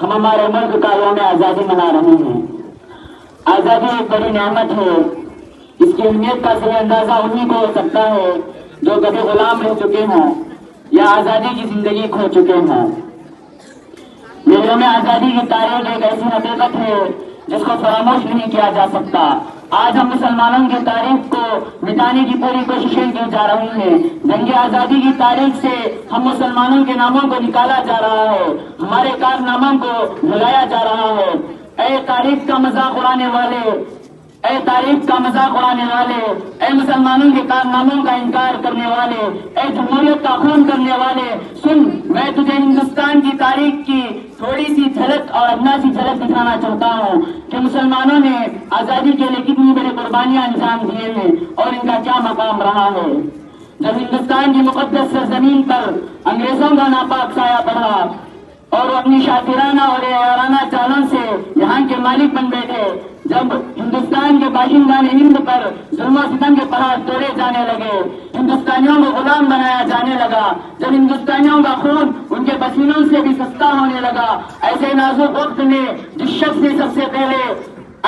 ہم ہمارے ملک کا یوم آزادی منا رہے ہیں۔ آزادی ایک بڑی نعمت ہے، اس کی اہمیت کا صحیح اندازہ انہیں کو ہو سکتا ہے جو کبھی غلام رہ چکے ہوں یا آزادی کی زندگی کھو چکے ہوں۔ یہ یوم آزادی کی تاریخ ایک ایسی حقیقت ہے جس کو فراموش نہیں کیا جا سکتا۔ آج ہم مسلمانوں کی تاریخ کو مٹانے کی پوری کوششیں کی جا رہی ہیں۔ جنگ آزادی کی تاریخ سے ہم مسلمانوں کے ناموں کو نکالا جا رہا ہے، ہمارے کارناموں کو بھلایا جا رہا ہے۔ اے تاریخ کا مذاق اڑانے والے، اے تاریخ کا مذاق اڑانے والے، اے مسلمانوں کے کارناموں کا انکار کرنے والے، اے جمہوریت کا خون کرنے والے، سن، میں تجھے ہندوستان کی تاریخ کی تھوڑی سی جھلک اور ادنا سی جھلک دکھانا چاہتا ہوں کہ مسلمانوں نے آزادی کے لیے کتنی بڑی قربانیاں انجام دیے ہیں اور ان کا کیا مقام رہا ہے۔ جب ہندوستان کی مقدس سرزمین پر انگریزوں کا ناپاک سایہ پڑا اور وہ اپنی شاطرانہ اور یارانہ چالوں سے یہاں کے مالک بن بیٹھے، جب ہندوستان کے باشندگان ہند پر ظلم و ستم کے پہاڑ توڑے جانے لگے، ہندوستانیوں کو غلام بنایا جانے لگا، جب ہندوستانیوں کا خون ان کے پسینوں سے بھی سستا ہونے لگا، ایسے نازک وقت میں جس شخص نے سب سے پہلے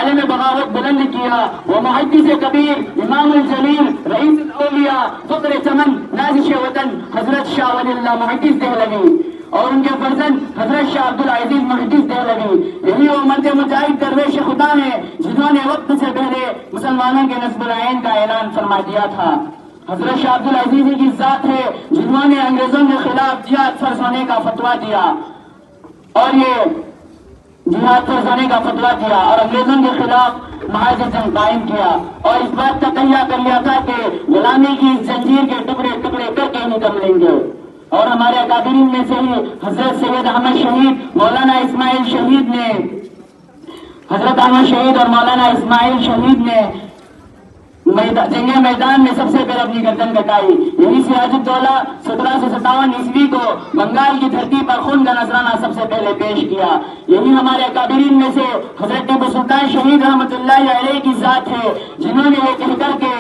علم بغاوت بلند کیا وہ محدث کبیر، امام الجلیل، رئیس الاولیاء، فقر چمن، نازش وطن حضرت شاہ ولی اللہ محدث دہلوی اور ان کے فرزند حضرت شاہ عبدالعزیز محدث دہلوی، یہی وہ مرد مجاہد درویش خدا ہیں جنہوں نے وقت سے پہلے مسلمانوں کے نصب العین کا اعلان فرما دیا تھا۔ حضرت شاہ عبدالعزیز کی ذات ہے جنہوں نے انگریزوں کے خلاف جہاد فرض ہونے کا فتویٰ دیا اور یہ جہاد فرض ہونے کا فتویٰ دیا اور انگریزوں کے خلاف محاذ جنگ قائم کیا اور اس بات کا تہیہ کر لیا تھا کہ غلامی کی اس زنجیر کے ٹکڑے ٹکڑے کر کے نکل لیں گے۔ اور ہمارے اکابرین میں سے ہی حضرت سید احمد شہید، مولانا اسماعیل شہید نے، حضرت احمد شہید اور مولانا اسماعیل شہید نے جنگ میدان میں سب سے پہلے اپنی گردن کٹائی۔ یہی سراج الدولہ 1757 عیسوی کو بنگال کی دھرتی پر خون کا نذرانہ سب سے پہلے پیش کیا۔ یہی ہمارے اکابرین میں سے حضرت ٹیپو سلطان شہید رحمۃ اللہ علیہ کی ذات ہے جنہوں نے یہ کہہ کر کے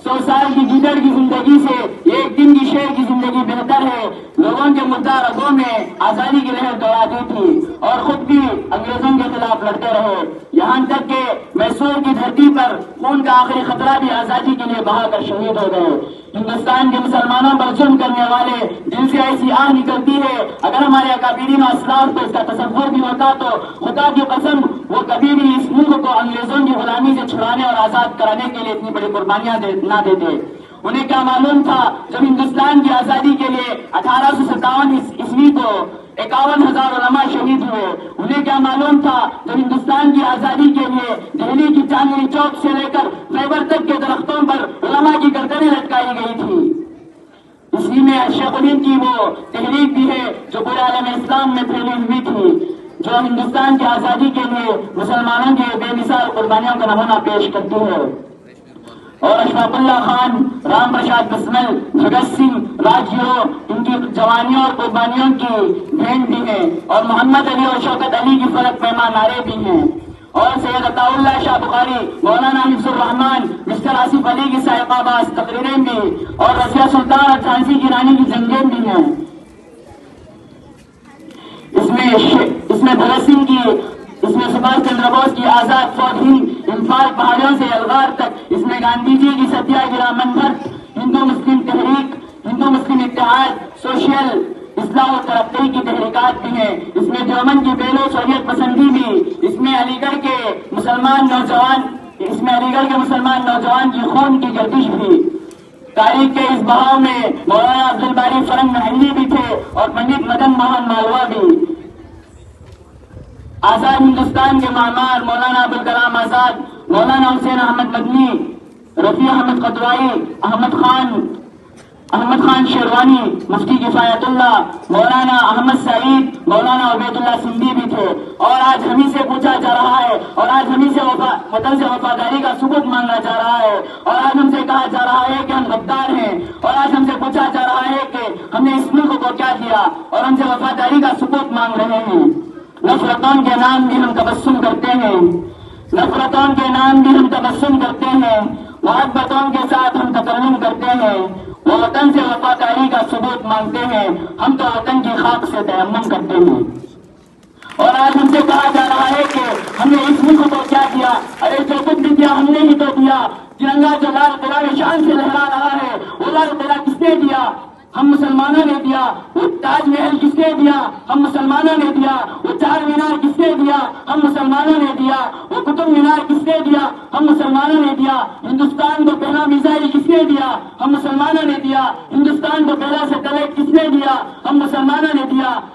100 سال کی گیدڑ کی زندگی سے ایک دن کی شیر کی زندگی بہتر ہے، لوگوں کے مردہ رگوں میں آزادی کی لہر دوڑا دی تھی اور خود بھی انگریزوں کے خلاف لڑتے رہے، یہاں تک کہ میسور کی دھرتی پر خون کا آخری خطرہ بھی آزادی کے لیے بہا کر شہید ہو گئے۔ ہندوستان کے مسلمانوں پر ظلم کرنے والے دل سے ایسی آہ نکلتی ہے، اگر ہمارے اکابرین و اسلاف کو اس کا تصور بھی ہوتا تو خدا کی قسم وہ کبھی بھی اس ملک کو انگریزوں کی غلامی سے چھڑانے اور آزاد کرانے کے لیے اتنی بڑی قربانیاں نہ دیتے۔ انہیں کیا معلوم تھا جب ہندوستان کی آزادی کے لیے 1857 عیسوی کو 51,000 علماء شہید ہوئے، انہیں کیا معلوم تھا جب ہندوستان کی آزادی کے لیے دہلی کی چاندنی چوک سے لے کر خیبر تک کے درختوں پر علماء کی گردنیں لٹکائی گئی تھی۔ اسی میں شیخ الہند کی وہ تحریک بھی ہے جو پورے عالم اسلام میں پھیلی ہوئی تھی، جو ہندوستان کی آزادی کے لیے مسلمانوں کے بے مثال قربانیوں کا نمونہ پیش کرتی ہے۔ اور اشفاق اللہ خان، رام پرساد بسمل، بھگت سنگھ، راجگیرو ان کی جوانیوں اور قربانیوں کی بھین بھی ہیں اور محمد علی اور شوکت علی کی فلک پیما نعرے بھی ہیں اور سید عطا اللہ شاہ بخاری، مولانا حفظ الرحمان، مسٹر آصف علی کی سائقہ باز تقریریں بھی اور رضیہ سلطان اور جھانسی کی رانی کی جنگیں بھی ہیں۔ اس میں بھگت سنگھ کی، اس میں سبھاش چندر بوس کی آزاد فوج ہند، انفال پہاڑیوں سے الغار تک، اس میں گاندھی جی کی ستیہ گرہ منبھر، ہندو مسلم تحریک، ہندو مسلم اتحاد، سوشل اصلاح و ترقی کی تحریکات بھی ہیں، اس میں دیوبند کی بیلو شریعت پسندی بھی، اس میں علی گڑھ کے مسلمان نوجوان کی خون کی گردش بھی۔ تاریخ کے اس بہاؤ میں مولانا عبدالباری فرنگ محلی بھی تھے اور پنڈت مدن موہن مالوا بھی۔ آزاد ہندوستان کے معمار مولانا ابوالکلام آزاد، مولانا حسین احمد مدنی، رفیع احمد قدوائی، احمد خان شیروانی، مفتی کفایت اللہ، مولانا احمد سعید، مولانا عبید اللہ سندھی بھی تھے۔ اور آج ہمیں سے پوچھا جا رہا ہے اور آج ہمیں سے وطن سے وفاداری کا ثبوت مانگا جا رہا ہے اور آج ہم سے کہا جا رہا ہے کہ ہم غدار ہیں اور آج ہم سے پوچھا جا رہا ہے کہ ہم نے اس ملک کو کیا دیا اور ہم سے وفاداری کا ثبوت مانگ رہے ہیں۔ نفرتوں کے نام بھی ہم تبسم کرتے ہیں، نفرتوں کے نام بھی ہم تبسم کرتے ہیں، محبتوں کے ساتھ ہم تکلم کرتے ہیں، وہ وطن سے وفاداری کا ثبوت مانگتے ہیں، ہم تو وطن کی خاک سے تیمم کرتے ہیں۔ اور اور آج ہم سے کہا جا رہا ہے کہ ہم نے اس ملک کو کیا دیا؟ ارے جو کچھ بھی دیا ہم نے ہی تو دیا. ترنگا جو لال قلعہ شان سے لہرا رہا ہے وہ لال قلعہ کس نے دیا؟ ہم مسلمانوں نے دیا. وہ تاج محل کس نے دیا؟ ہم مسلمانوں نے دیا. وہ چار مینار کس نے دیا؟ ہم مسلمانوں نے دیا. وہ قطب مینار کس نے دیا؟ ہم مسلمانوں نے دیا. ہندوستان کو پہلا میزائل کس نے دیا؟ ہم مسلمانوں نے دیا. ہندوستان کو پہلا سیٹلائٹ کس نے دیا؟ ہم مسلمانوں نے دیا.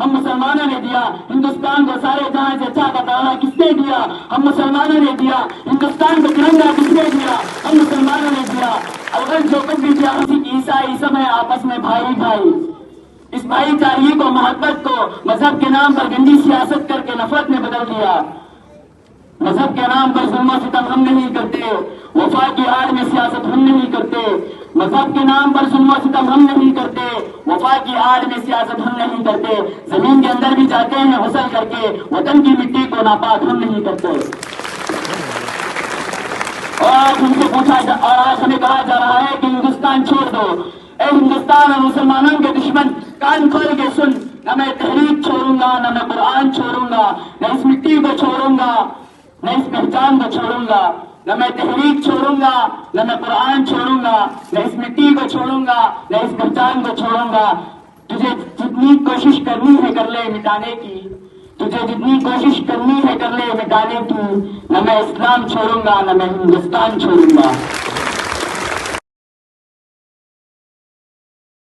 ہم مسلمانوں نے دیا. ہندوستان کو سارے جہاں سے اچھا بتانا کس نے دیا؟ ہم مسلمانوں نے دیا. ہندوستان کو ترنگا کس نے دیا؟ ہم مسلمانوں نے دیا. اگر جو کچھ بھی دیا سکھ عیسائی سب ہے آپس میں بھائی بھائی. اس بھائی چارگی کو محبت کو مذہب کے نام پر گندی سیاست کر کے نفرت میں بدل دیا. مذہب کے نام پر ظلم و ستم ہم نہیں کرتے. وفا کی آڑ میں سیاست ہم نہیں کرتے. مذہب کے نام پر ظلم و ستم ہم نہیں کرتے. وفا کی آڑ میں سیاست ہم نہیں کرتے. زمین کے اندر بھی جاتے ہیں غسل کر کے. وطن کی مٹی کو ناپاک ہم نہیں کرتے. اور آج ہم سے اور آج ہمیں کہا جا رہا ہے کہ ہندوستان چھوڑ دو. اے ہندوستان اور مسلمانوں کے دشمن کان کھول کے سن. نہ میں تحریک چھوڑوں گا, نہ میں قرآن چھوڑوں گا, نہ اس مٹی کو چھوڑوں گا, نہ اس پہچان کو چھوڑوں گا. نہ میں تحریک چھوڑوں گا, نہ میں قرآن چھوڑوں گا, نہ اس مٹی کو چھوڑوں گا, نہ اس پہچان کو چھوڑوں گا. تجھے جتنی کوشش کرنی ہے کر لے مٹانے کی. تجھے جتنی کوشش کرنی ہے کر لے مٹانے کی. نہ میں اسلام چھوڑوں گا, نہ میں ہندوستان چھوڑوں گا.